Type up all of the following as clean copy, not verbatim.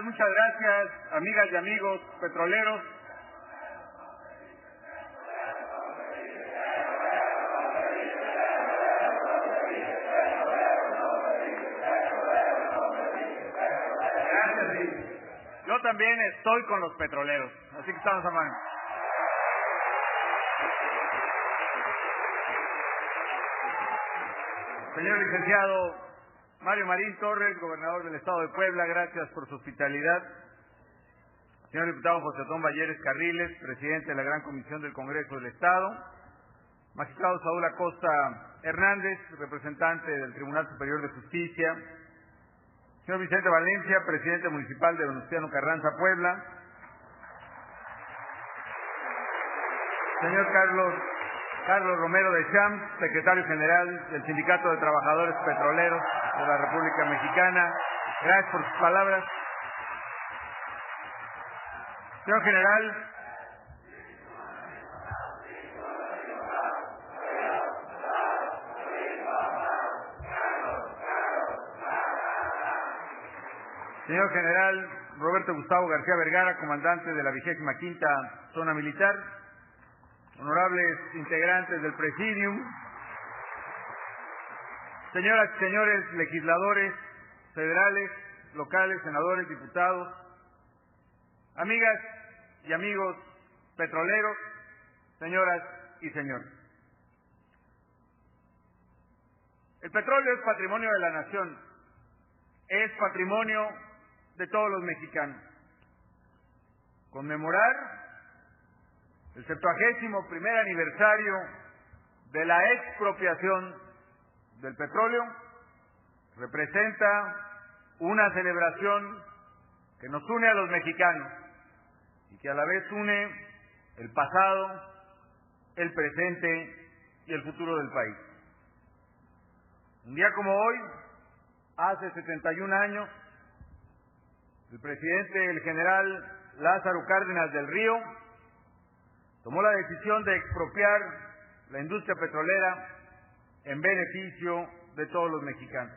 Muchas gracias, amigas y amigos petroleros. Yo también estoy con los petroleros, así que estamos a mano. Señor licenciado Mario Marín Torres, gobernador del Estado de Puebla, gracias por su hospitalidad. Señor diputado José Otón Balleres Carriles, presidente de la Gran Comisión del Congreso del Estado. Magistrado Saúl Acosta Hernández, representante del Tribunal Superior de Justicia. Señor Vicente Valencia, presidente municipal de Venustiano Carranza, Puebla. Señor Carlos Romero de Champs, secretario general del Sindicato de Trabajadores Petroleros de la República Mexicana. Gracias por sus palabras. Señor general, Roberto Gustavo García Vergara, comandante de la 25ª Zona Militar. Honorables integrantes del Presidium, señoras y señores legisladores federales, locales, senadores, diputados, amigas y amigos petroleros, señoras y señores. El petróleo es patrimonio de la nación, es patrimonio de todos los mexicanos. Conmemorar el 71º aniversario de la expropiación del petróleo representa una celebración que nos une a los mexicanos y que a la vez une el pasado, el presente y el futuro del país. Un día como hoy, hace 71 años, el presidente, el general Lázaro Cárdenas del Río, tomó la decisión de expropiar la industria petrolera en beneficio de todos los mexicanos.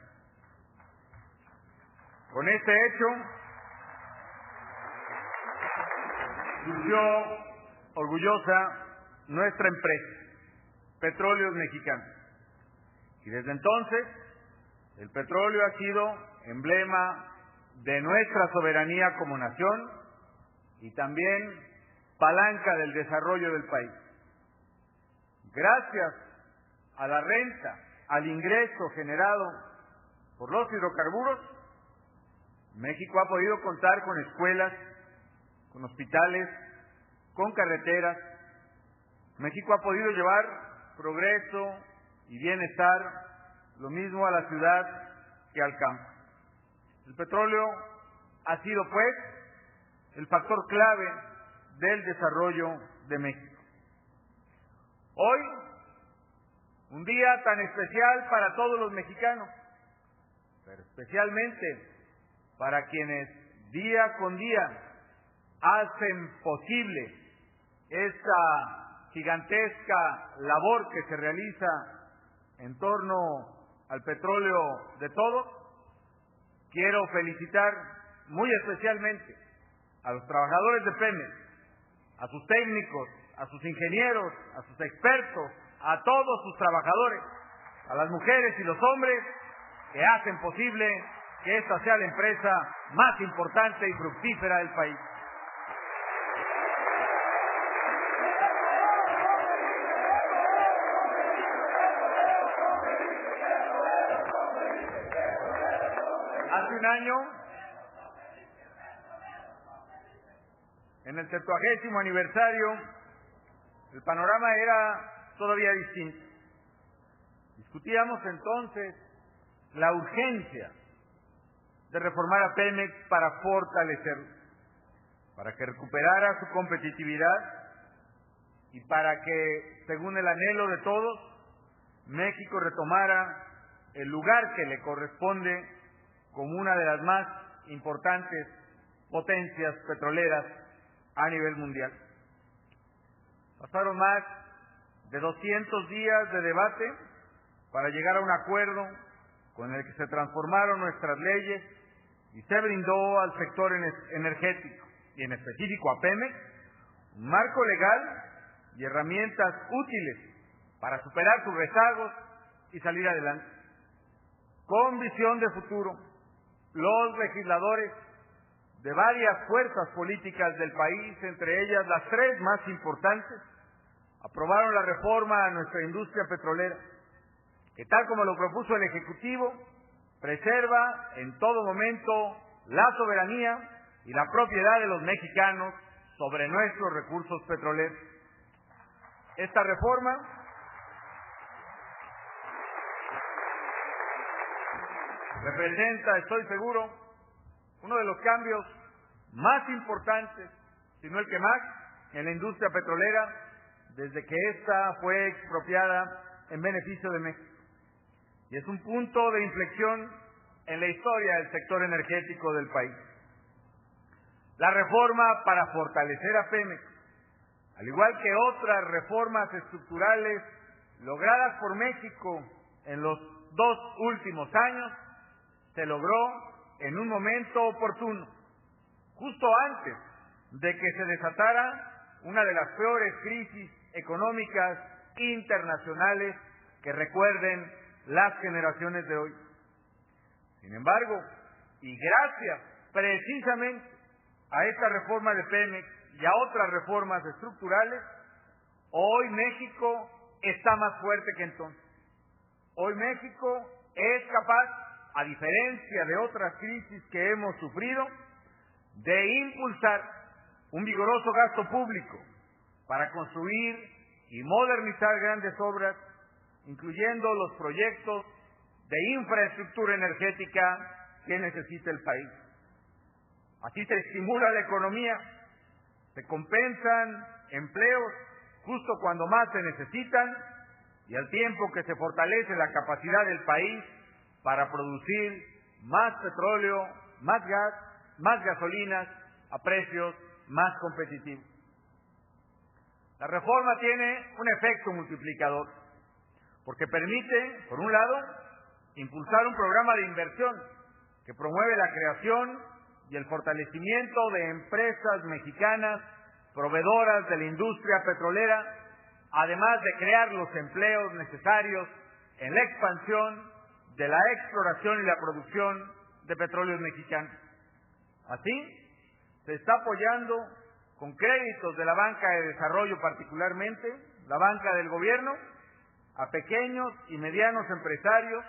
Con este hecho, surgió orgullosa nuestra empresa, Petróleos Mexicanos. Y desde entonces, el petróleo ha sido emblema de nuestra soberanía como nación y también palanca del desarrollo del país. Gracias a la renta, al ingreso generado por los hidrocarburos, México ha podido contar con escuelas, con hospitales, con carreteras. México ha podido llevar progreso y bienestar, lo mismo a la ciudad que al campo. El petróleo ha sido, pues, el factor clave del desarrollo de México. Hoy, un día tan especial para todos los mexicanos, pero especialmente para quienes día con día hacen posible esta gigantesca labor que se realiza en torno al petróleo de todos. Quiero felicitar muy especialmente a los trabajadores de Pemex, a sus técnicos, a sus ingenieros, a sus expertos, a todos sus trabajadores, a las mujeres y los hombres que hacen posible que esta sea la empresa más importante y fructífera del país. Hace un año, en el 70º aniversario, el panorama era todavía distinto. Discutíamos entonces la urgencia de reformar a Pemex para fortalecerlo, para que recuperara su competitividad y para que, según el anhelo de todos, México retomara el lugar que le corresponde como una de las más importantes potencias petroleras a nivel mundial. Pasaron más de 200 días de debate para llegar a un acuerdo con el que se transformaron nuestras leyes y se brindó al sector energético, y en específico a Pemex, un marco legal y herramientas útiles para superar sus rezagos y salir adelante. Con visión de futuro, los legisladores de varias fuerzas políticas del país, entre ellas las tres más importantes, aprobaron la reforma a nuestra industria petrolera, que tal como lo propuso el Ejecutivo, preserva en todo momento la soberanía y la propiedad de los mexicanos sobre nuestros recursos petroleros. Esta reforma representa, estoy seguro, uno de los cambios más importantes, si no el que más, en la industria petrolera desde que ésta fue expropiada en beneficio de México. Y es un punto de inflexión en la historia del sector energético del país. La reforma para fortalecer a Pemex, al igual que otras reformas estructurales logradas por México en los 2 últimos años, se logró en un momento oportuno, justo antes de que se desatara una de las peores crisis económicas internacionales que recuerden las generaciones de hoy. Sin embargo, y gracias precisamente a esta reforma de Pemex y a otras reformas estructurales, hoy México está más fuerte que entonces. Hoy México es capaz, a diferencia de otras crisis que hemos sufrido, de impulsar un vigoroso gasto público para construir y modernizar grandes obras, incluyendo los proyectos de infraestructura energética que necesita el país. Así se estimula la economía, se compensan empleos justo cuando más se necesitan y al tiempo que se fortalece la capacidad del país para producir más petróleo, más gas, más gasolinas a precios más competitivos. La reforma tiene un efecto multiplicador, porque permite, por un lado, impulsar un programa de inversión que promueve la creación y el fortalecimiento de empresas mexicanas proveedoras de la industria petrolera, además de crear los empleos necesarios en la expansión de la exploración y la producción de petróleos mexicanos. Así, se está apoyando con créditos de la banca de desarrollo, particularmente la banca del gobierno, a pequeños y medianos empresarios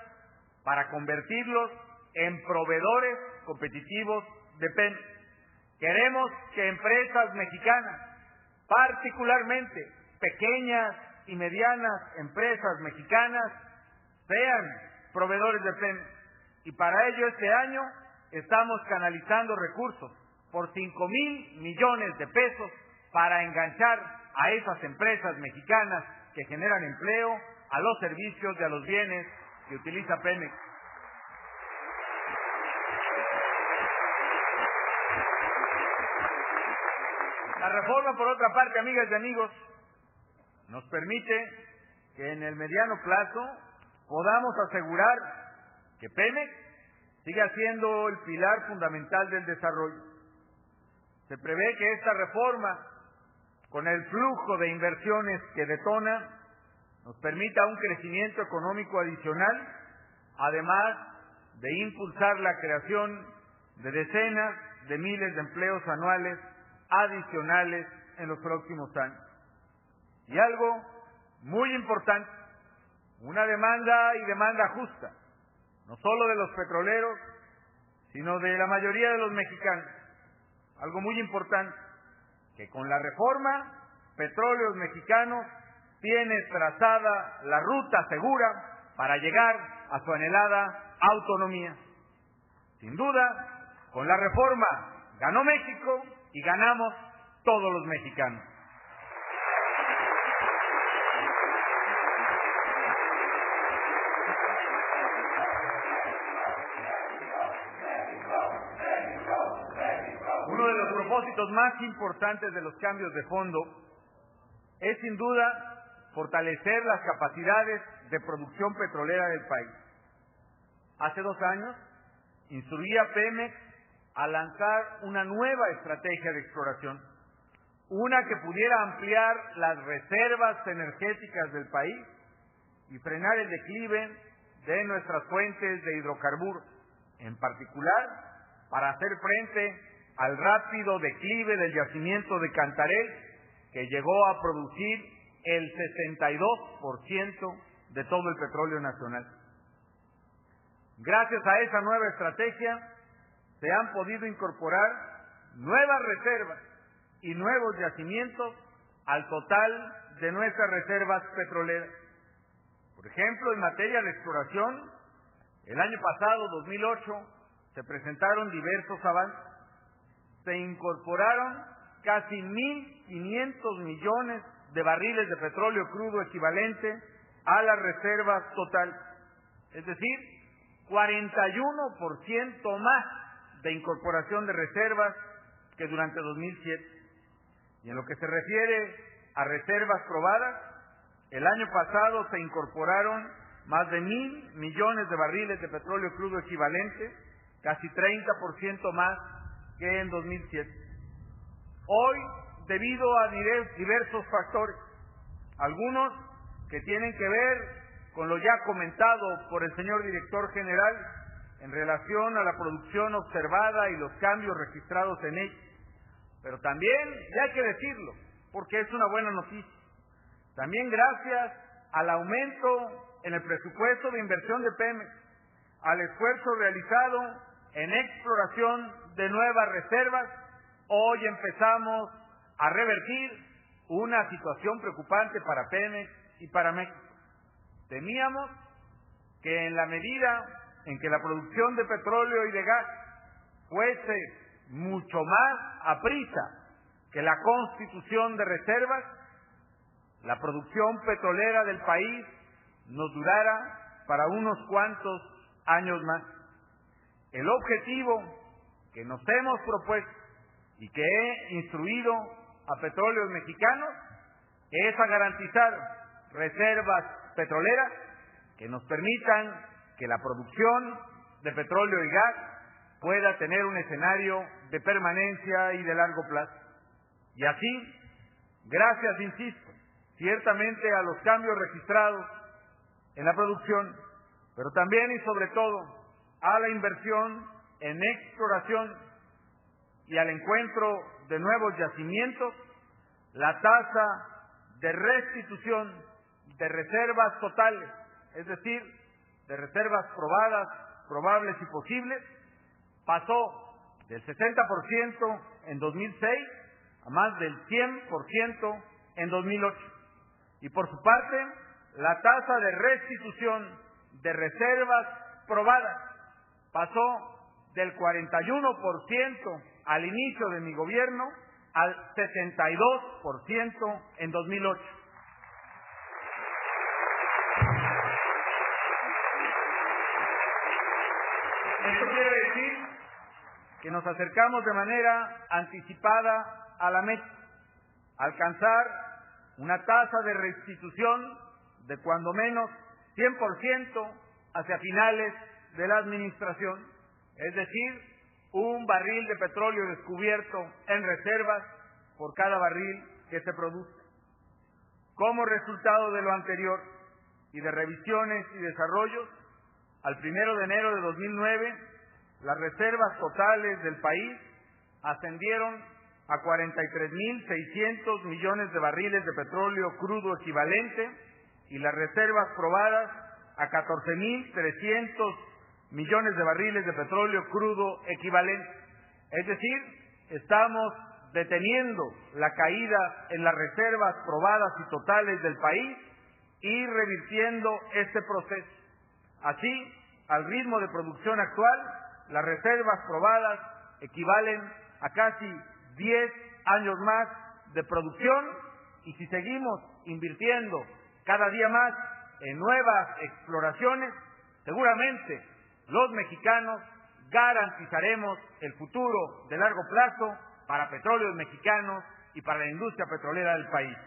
para convertirlos en proveedores competitivos de Pemex. Queremos que empresas mexicanas, particularmente pequeñas y medianas empresas mexicanas, sean proveedores de Pemex. Y para ello este año estamos canalizando recursos por 5,000 millones de pesos para enganchar a esas empresas mexicanas que generan empleo a los servicios y a los bienes que utiliza Pemex. La reforma, por otra parte, amigas y amigos, nos permite que en el mediano plazo podamos asegurar que Pemex siga siendo el pilar fundamental del desarrollo. Se prevé que esta reforma, con el flujo de inversiones que detona, nos permita un crecimiento económico adicional, además de impulsar la creación de decenas de miles de empleos anuales adicionales en los próximos años. Y algo muy importante, una demanda justa, no solo de los petroleros, sino de la mayoría de los mexicanos. Algo muy importante, que con la reforma, Petróleos Mexicanos tiene trazada la ruta segura para llegar a su anhelada autonomía. Sin duda, con la reforma ganó México y ganamos todos los mexicanos. Uno de los propósitos más importantes de los cambios de fondo es sin duda fortalecer las capacidades de producción petrolera del país. Hace 2 años instruía Pemex a lanzar una nueva estrategia de exploración, una que pudiera ampliar las reservas energéticas del país y frenar el declive de nuestras fuentes de hidrocarburos, en particular para hacer frente al rápido declive del yacimiento de Cantarell, que llegó a producir el 62% de todo el petróleo nacional. Gracias a esa nueva estrategia, se han podido incorporar nuevas reservas y nuevos yacimientos al total de nuestras reservas petroleras. Por ejemplo, en materia de exploración, el año pasado, 2008, se presentaron diversos avances. Se incorporaron casi 1.500 millones de barriles de petróleo crudo equivalente a las reservas totales, es decir, 41% más de incorporación de reservas que durante 2007. Y en lo que se refiere a reservas probadas, el año pasado se incorporaron más de 1.000 millones de barriles de petróleo crudo equivalente, casi 30% más que en 2007. Hoy, debido a diversos factores, algunos que tienen que ver con lo ya comentado por el señor director general en relación a la producción observada y los cambios registrados en ella, pero también, y hay que decirlo, porque es una buena noticia, también gracias al aumento en el presupuesto de inversión de Pemex, al esfuerzo realizado en exploración de nuevas reservas, hoy empezamos a revertir una situación preocupante para Pemex y para México. Temíamos que en la medida en que la producción de petróleo y de gas fuese mucho más aprisa que la constitución de reservas, la producción petrolera del país nos durara para unos cuantos años más. El objetivo que nos hemos propuesto y que he instruido a Petróleos Mexicanos es a garantizar reservas petroleras que nos permitan que la producción de petróleo y gas pueda tener un escenario de permanencia y de largo plazo. Y así, gracias, insisto, ciertamente a los cambios registrados en la producción, pero también y sobre todo a la inversión en exploración y al encuentro de nuevos yacimientos, la tasa de restitución de reservas totales, es decir, de reservas probadas, probables y posibles, pasó del 60% en 2006 a más del 100% en 2008. Y por su parte, la tasa de restitución de reservas probadas pasó del 41% al inicio de mi gobierno al 62% en 2008. Esto quiere decir que nos acercamos de manera anticipada a la meta, alcanzar una tasa de restitución de cuando menos 100% hacia finales de la administración, es decir, un barril de petróleo descubierto en reservas por cada barril que se produce. Como resultado de lo anterior y de revisiones y desarrollos, al 1 de enero de 2009, las reservas totales del país ascendieron a 43.600 millones de barriles de petróleo crudo equivalente y las reservas probadas a 14.300 millones de barriles de petróleo crudo equivalente. Es decir, estamos deteniendo la caída en las reservas probadas y totales del país y revirtiendo este proceso. Así, al ritmo de producción actual, las reservas probadas equivalen a casi 10 años más de producción, y si seguimos invirtiendo cada día más en nuevas exploraciones, seguramente los mexicanos garantizaremos el futuro de largo plazo para Petróleos Mexicanos y para la industria petrolera del país.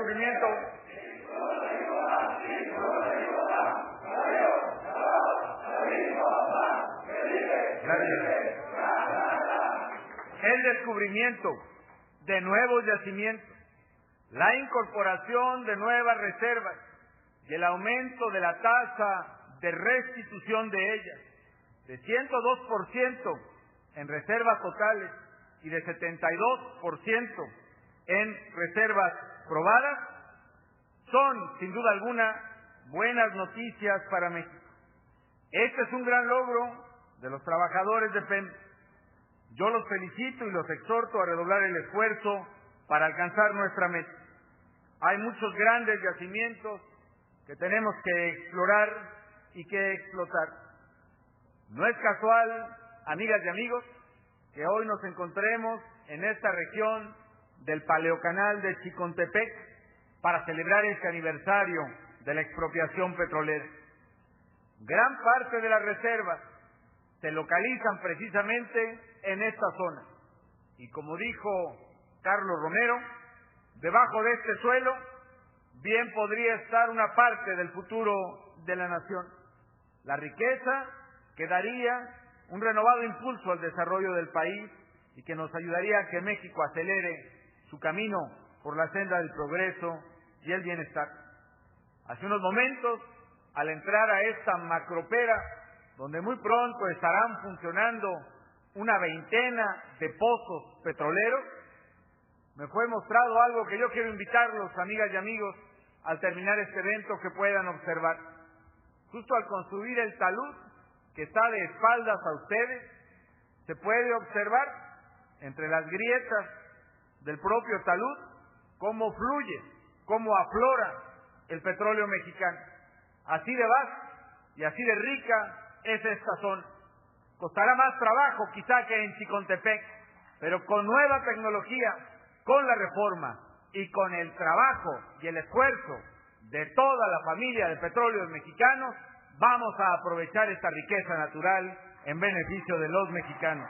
descubrimiento. Gracias. El descubrimiento de nuevos yacimientos, la incorporación de nuevas reservas y el aumento de la tasa de restitución de ellas de 102% en reservas totales y de 72% en reservas probadas son, sin duda alguna, buenas noticias para México. Este es un gran logro de los trabajadores de Pemex. Yo los felicito y los exhorto a redoblar el esfuerzo para alcanzar nuestra meta. Hay muchos grandes yacimientos que tenemos que explorar y que explotar. No es casual, amigas y amigos, que hoy nos encontremos en esta región del Paleocanal de Chicontepec para celebrar este aniversario de la expropiación petrolera. Gran parte de las reservas se localizan precisamente en esta zona. Y como dijo Carlos Romero, debajo de este suelo bien podría estar una parte del futuro de la nación. La riqueza que daría un renovado impulso al desarrollo del país y que nos ayudaría a que México acelere su camino por la senda del progreso y el bienestar. Hace unos momentos, al entrar a esta macropera, donde muy pronto estarán funcionando una veintena de pozos petroleros, me fue mostrado algo que yo quiero invitarlos, amigas y amigos, al terminar este evento, que puedan observar. Justo al construir el talud, que está de espaldas a ustedes, se puede observar entre las grietas del propio talud cómo fluye, cómo aflora el petróleo mexicano. Así de vasta y así de rica es esta zona. Costará más trabajo quizá que en Chicontepec, pero con nueva tecnología, con la reforma y con el trabajo y el esfuerzo de toda la familia de petróleos mexicanos, vamos a aprovechar esta riqueza natural en beneficio de los mexicanos.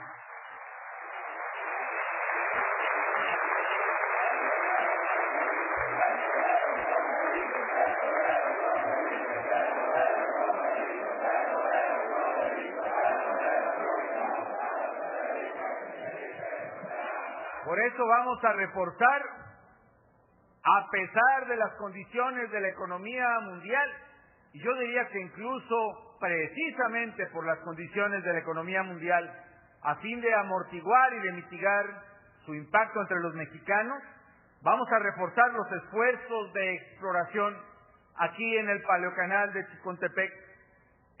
Por eso vamos a reforzar, a pesar de las condiciones de la economía mundial, y yo diría que incluso precisamente por las condiciones de la economía mundial, a fin de amortiguar y de mitigar su impacto entre los mexicanos, vamos a reforzar los esfuerzos de exploración aquí en el Paleocanal de Chicontepec,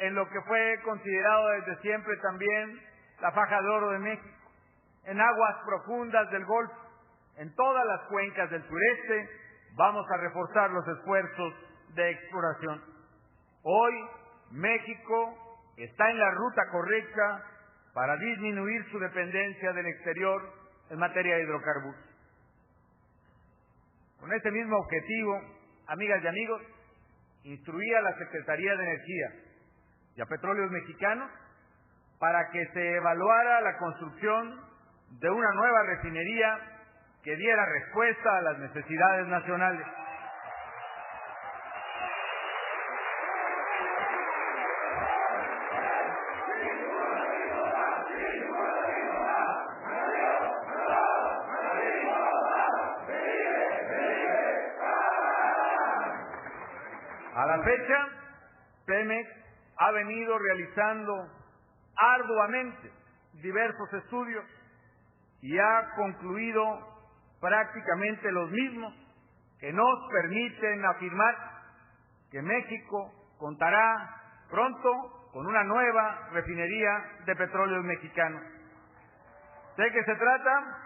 en lo que fue considerado desde siempre también la faja de oro de México, en aguas profundas del Golfo, en todas las cuencas del sureste. Vamos a reforzar los esfuerzos de exploración. Hoy México está en la ruta correcta para disminuir su dependencia del exterior en materia de hidrocarburos. Con este mismo objetivo, amigas y amigos, instruí a la Secretaría de Energía y a Petróleos Mexicanos para que se evaluara la construcción de una nueva refinería que diera respuesta a las necesidades nacionales. A la fecha, Pemex ha venido realizando arduamente diversos estudios y ha concluido prácticamente los mismos, que nos permiten afirmar que México contará pronto con una nueva refinería de petróleos mexicanos. Sé que se trata,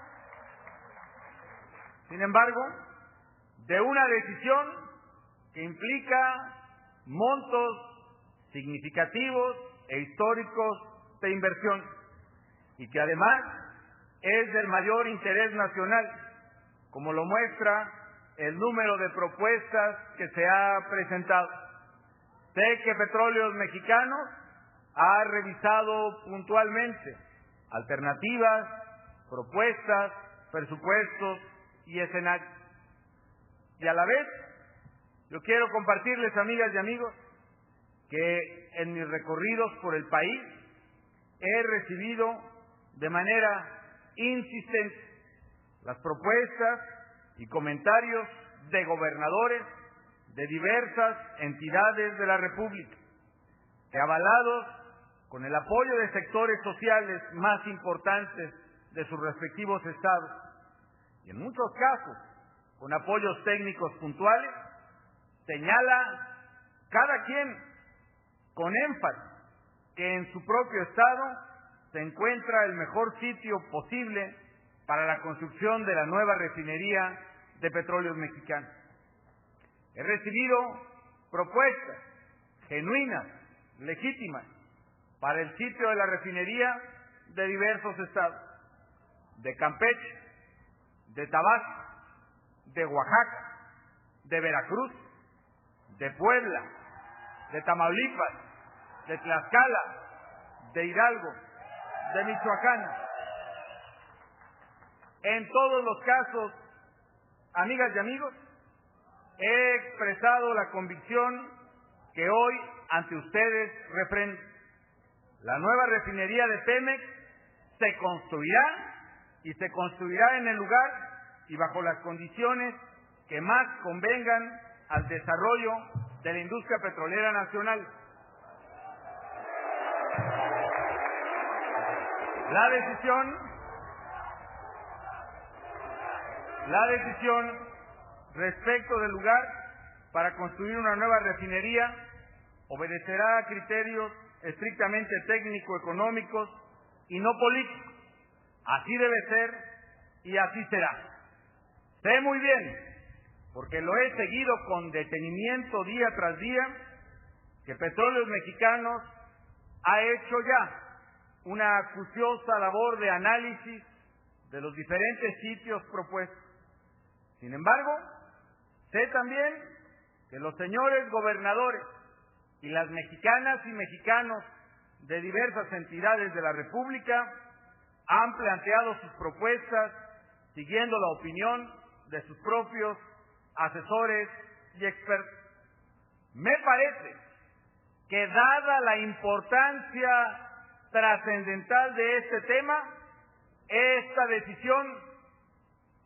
sin embargo, de una decisión que implica montos significativos e históricos de inversión y que además es del mayor interés nacional, como lo muestra el número de propuestas que se ha presentado. Sé que Petróleos Mexicanos ha revisado puntualmente alternativas, propuestas, presupuestos y escenarios. Y a la vez, yo quiero compartirles, amigas y amigos, que en mis recorridos por el país he recibido de manera insistente las propuestas y comentarios de gobernadores de diversas entidades de la República, que avalados con el apoyo de sectores sociales más importantes de sus respectivos estados, y en muchos casos con apoyos técnicos puntuales, señala cada quien con énfasis que en su propio estado se encuentra el mejor sitio posible para la construcción de la nueva refinería de Petróleos Mexicanos. He recibido propuestas genuinas, legítimas, para el sitio de la refinería de diversos estados, de Campeche, de Tabasco, de Oaxaca, de Veracruz, de Puebla, de Tamaulipas, de Tlaxcala, de Hidalgo, de Michoacán. En todos los casos, amigas y amigos, he expresado la convicción que hoy ante ustedes refrendo. La nueva refinería de Pemex se construirá en el lugar y bajo las condiciones que más convengan al desarrollo de la industria petrolera nacional. La decisión respecto del lugar para construir una nueva refinería obedecerá a criterios estrictamente técnico-económicos y no políticos. Así debe ser y así será. Sé muy bien, porque lo he seguido con detenimiento día tras día, que Petróleos Mexicanos ha hecho ya una acuciosa labor de análisis de los diferentes sitios propuestos. Sin embargo, sé también que los señores gobernadores y las mexicanas y mexicanos de diversas entidades de la República han planteado sus propuestas siguiendo la opinión de sus propios asesores y expertos. Me parece que dada la importancia trascendental de este tema, esta decisión,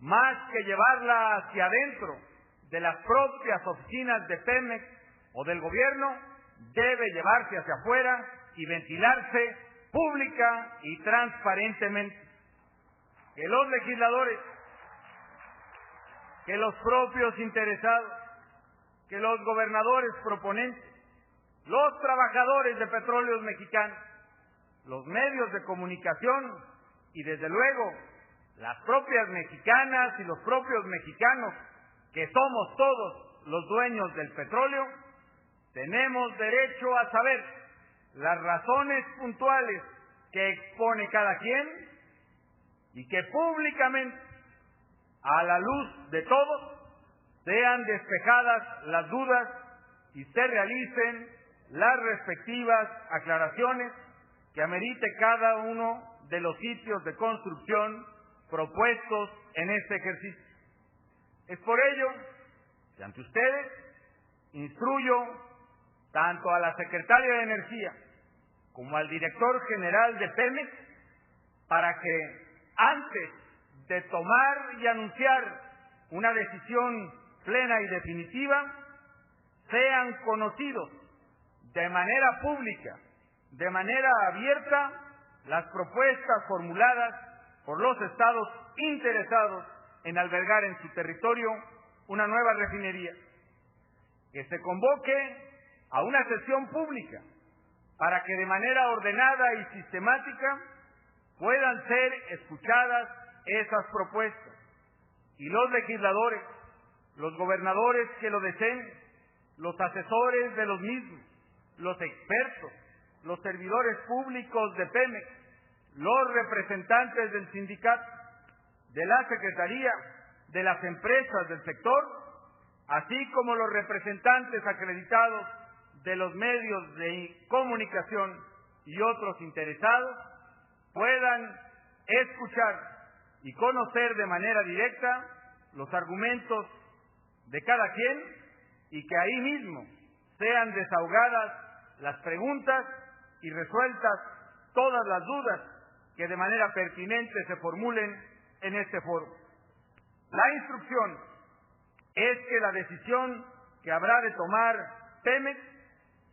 más que llevarla hacia adentro de las propias oficinas de Pemex o del gobierno, debe llevarse hacia afuera y ventilarse pública y transparentemente. Que los legisladores, que los propios interesados, que los gobernadores proponentes, los trabajadores de Petróleos Mexicanos, los medios de comunicación y desde luego las propias mexicanas y los propios mexicanos, que somos todos los dueños del petróleo, tenemos derecho a saber las razones puntuales que expone cada quien y que públicamente, a la luz de todos, sean despejadas las dudas y se realicen las respectivas aclaraciones que amerite cada uno de los sitios de construcción propuestos en este ejercicio. Es por ello que ante ustedes instruyo tanto a la Secretaria de Energía como al Director General de Pemex para que antes de tomar y anunciar una decisión plena y definitiva, sean conocidos de manera pública, de manera abierta, las propuestas formuladas por los estados interesados en albergar en su territorio una nueva refinería. Que se convoque a una sesión pública para que de manera ordenada y sistemática puedan ser escuchadas esas propuestas y los legisladores, los gobernadores que lo deseen, los asesores de los mismos, los expertos, los servidores públicos de Pemex, los representantes del sindicato, de la Secretaría, de las empresas del sector, así como los representantes acreditados de los medios de comunicación y otros interesados, puedan escuchar y conocer de manera directa los argumentos de cada quien y que ahí mismo sean desahogadas las preguntas y resueltas todas las dudas que de manera pertinente se formulen en este foro. La instrucción es que la decisión que habrá de tomar Pemex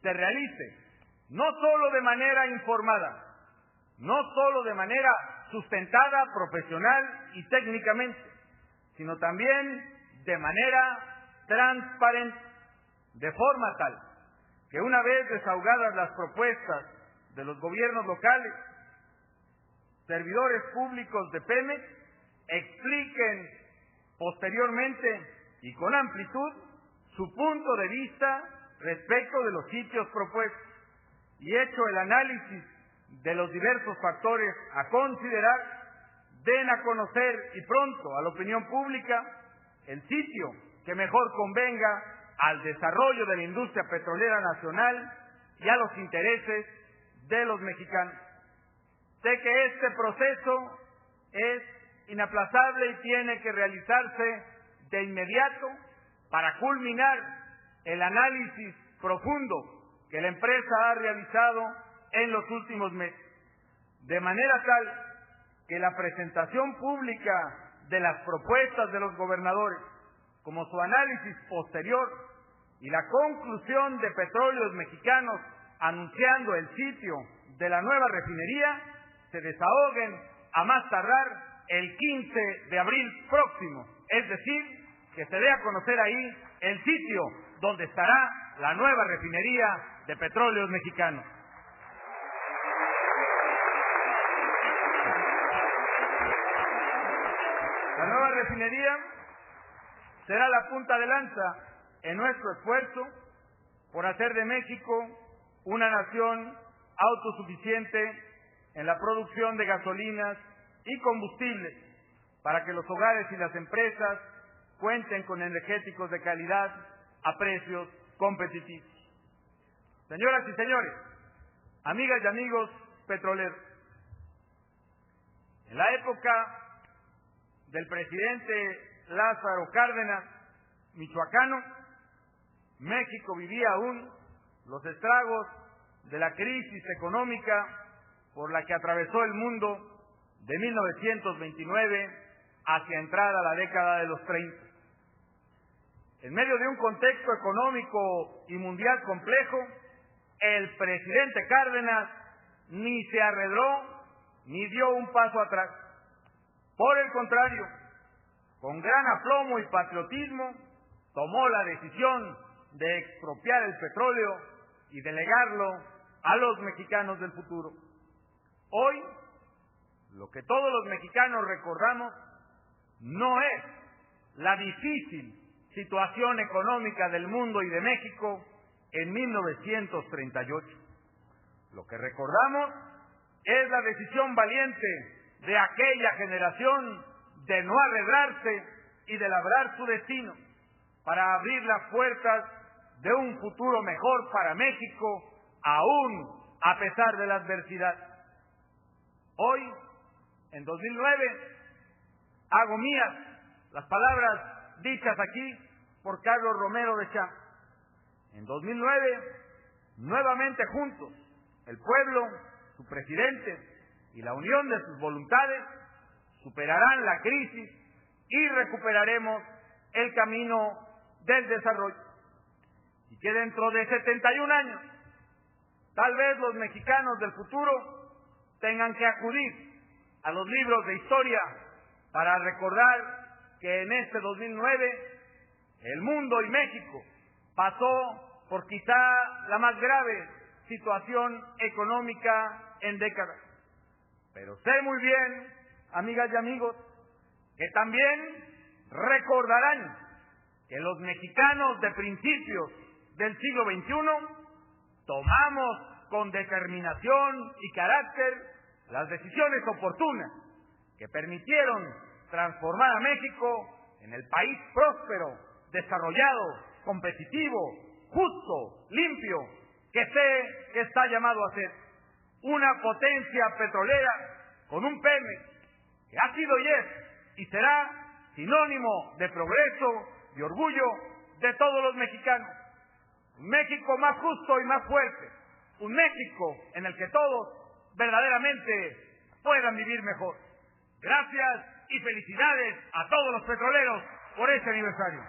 se realice no solo de manera informada, no solo de manera sustentada profesional y técnicamente, sino también de manera transparente, de forma tal que una vez desahogadas las propuestas de los gobiernos locales, servidores públicos de Pemex expliquen posteriormente y con amplitud su punto de vista respecto de los sitios propuestos y hecho el análisis de los diversos factores a considerar, den a conocer y pronto a la opinión pública el sitio que mejor convenga al desarrollo de la industria petrolera nacional y a los intereses de los mexicanos. Sé que este proceso es inaplazable y tiene que realizarse de inmediato para culminar el análisis profundo que la empresa ha realizado en los últimos meses, de manera tal que la presentación pública de las propuestas de los gobernadores, como su análisis posterior y la conclusión de Petróleos Mexicanos anunciando el sitio de la nueva refinería, se desahoguen a más tardar el 15 de abril próximo, es decir, que se dé a conocer ahí el sitio donde estará la nueva refinería de Petróleos Mexicanos. La nueva refinería será la punta de lanza en nuestro esfuerzo por hacer de México una nación autosuficiente en la producción de gasolinas y combustibles para que los hogares y las empresas cuenten con energéticos de calidad a precios competitivos. Señoras y señores, amigas y amigos petroleros, en la época del presidente Lázaro Cárdenas, michoacano, México vivía aún los estragos de la crisis económica por la que atravesó el mundo de 1929 hacia entrada la década de los 30. En medio de un contexto económico y mundial complejo, el presidente Cárdenas ni se arredró ni dio un paso atrás. Por el contrario, con gran aplomo y patriotismo, tomó la decisión de expropiar el petróleo y delegarlo a los mexicanos del futuro. Hoy, lo que todos los mexicanos recordamos no es la difícil situación económica del mundo y de México en 1938. Lo que recordamos es la decisión valiente de aquella generación de no arredrarse y de labrar su destino para abrir las puertas de un futuro mejor para México, aún a pesar de la adversidad. Hoy, en 2009, hago mías las palabras dichas aquí por Carlos Romero de Champs. En 2009, nuevamente juntos, el pueblo, su presidente y la unión de sus voluntades superarán la crisis y recuperaremos el camino del desarrollo. Y que dentro de 71 años, tal vez los mexicanos del futuro tengan que acudir a los libros de historia para recordar que en este 2009 el mundo y México pasó por quizá la más grave situación económica en décadas. Pero sé muy bien, amigas y amigos, que también recordarán que los mexicanos de principios del siglo XXI tomamos con determinación y carácter las decisiones oportunas que permitieron transformar a México en el país próspero, desarrollado, competitivo, justo, limpio, que sé que está llamado a ser una potencia petrolera con un Pemex que ha sido y es y será sinónimo de progreso, y orgullo de todos los mexicanos. Un México más justo y más fuerte. Un México en el que todos verdaderamente puedan vivir mejor. Gracias y felicidades a todos los petroleros por este aniversario.